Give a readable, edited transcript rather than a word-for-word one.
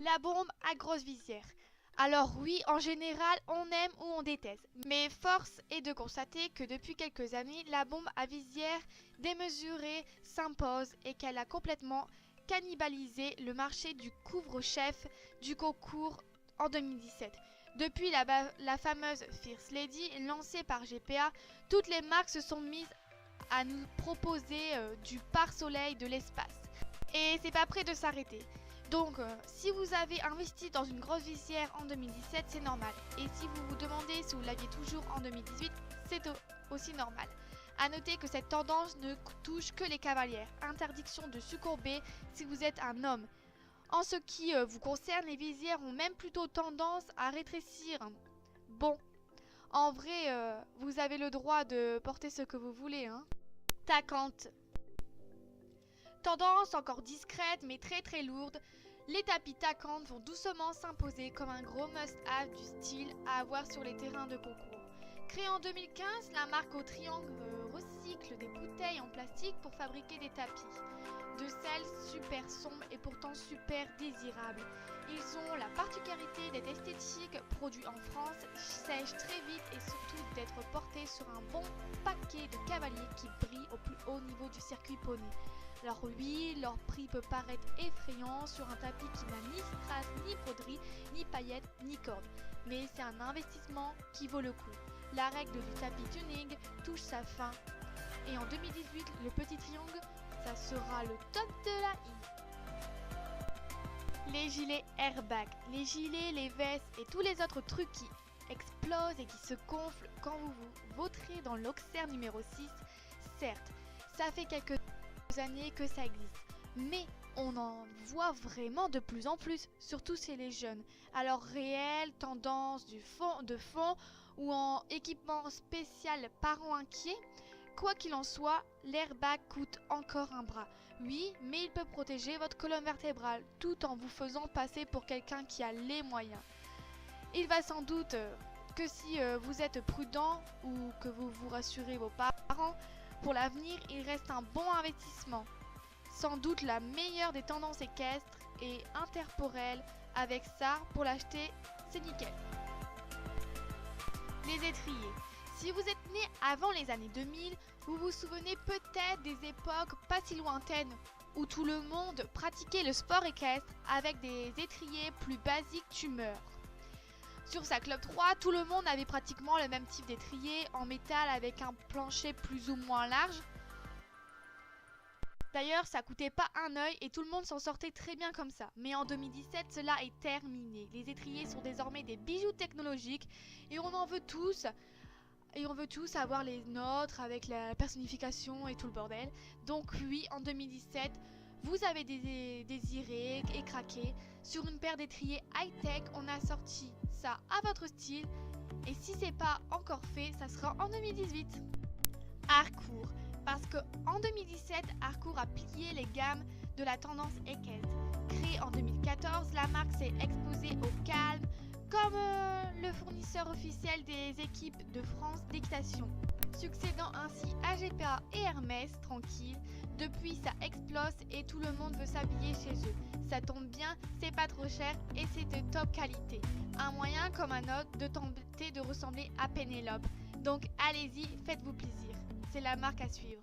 La bombe à grosse visière. Alors oui, en général, on aime ou on déteste. Mais force est de constater que depuis quelques années, la bombe à visière démesurée s'impose et qu'elle a complètement cannibalisé le marché du couvre-chef du concours en 2017. Depuis la fameuse First Lady lancée par GPA, toutes les marques se sont mises à nous proposer du pare-soleil de l'espace. Et c'est pas prêt de s'arrêter. Donc, si vous avez investi dans une grosse visière en 2017, c'est normal. Et si vous vous demandez si vous l'aviez toujours en 2018, c'est aussi normal. A noter que cette tendance ne touche que les cavalières. Interdiction de succomber si vous êtes un homme. En ce qui vous concerne, les visières ont même plutôt tendance à rétrécir. Bon, en vrai, vous avez le droit de porter ce que vous voulez, hein. Tacante. Tendance encore discrète mais très lourde, les tapis tacantes vont doucement s'imposer comme un gros must-have du style à avoir sur les terrains de concours. Créée en 2015, la marque au triangle recycle des bouteilles en plastique pour fabriquer des tapis. De celles super sombres et pourtant super désirables. Ils ont la particularité d'être esthétiques, produits en France, sèchent très vite et surtout d'être portés sur un bon paquet de cavaliers qui brillent au plus haut niveau du circuit poney. Alors oui, leur prix peut paraître effrayant sur un tapis qui n'a ni strass, ni broderie, ni paillettes, ni cordes. Mais c'est un investissement qui vaut le coup. La règle du tapis tuning touche sa fin. Et en 2018, le petit triangle, ça sera le top de la I. Les gilets airbag, les gilets, les vestes et tous les autres trucs qui explosent et qui se gonflent quand vous vous vautrez dans l'Auxerre numéro 6, certes, ça fait quelques années que ça existe, mais on en voit vraiment de plus en plus, surtout chez les jeunes. Alors réelle tendance de fond ou en équipement spécial parents inquiets, quoi qu'il en soit, l'airbag coûte encore un bras. Oui, mais il peut protéger votre colonne vertébrale tout en vous faisant passer pour quelqu'un qui a les moyens. Il va sans doute que si vous êtes prudent ou que vous vous rassurez vos parents, pour l'avenir, il reste un bon investissement. Sans doute la meilleure des tendances équestres et interporelles. Avec ça, pour l'acheter, c'est nickel. Les étriers. Si vous êtes né avant les années 2000, vous vous souvenez peut-être des époques pas si lointaines où tout le monde pratiquait le sport équestre avec des étriers plus basiques tumeurs. Sur sa Club 3, tout le monde avait pratiquement le même type d'étrier en métal avec un plancher plus ou moins large. D'ailleurs, ça coûtait pas un œil et tout le monde s'en sortait très bien comme ça. Mais en 2017, cela est terminé. Les étriers sont désormais des bijoux technologiques et on en veut tous. Et on veut tous avoir les nôtres avec la personnification et tout le bordel. Donc oui, en 2017, vous avez désiré et craqué. Sur une paire d'étriers high-tech, on a sorti ça à votre style. Et si c'est pas encore fait, ça sera en 2018. Harcourt. Parce que en 2017, Harcourt a plié les gammes de la tendance équestre. Créée en 2014, la marque s'est exposée au calme comme le fournisseur officiel des équipes de France d'équitation, succédant ainsi à GPA et Hermès tranquille. Depuis, ça explose et tout le monde veut s'habiller chez eux. Ça tombe bien, c'est pas trop cher et c'est de top qualité. Un moyen comme un autre de tenter de ressembler à Pénélope. Donc allez-y, faites-vous plaisir. C'est la marque à suivre.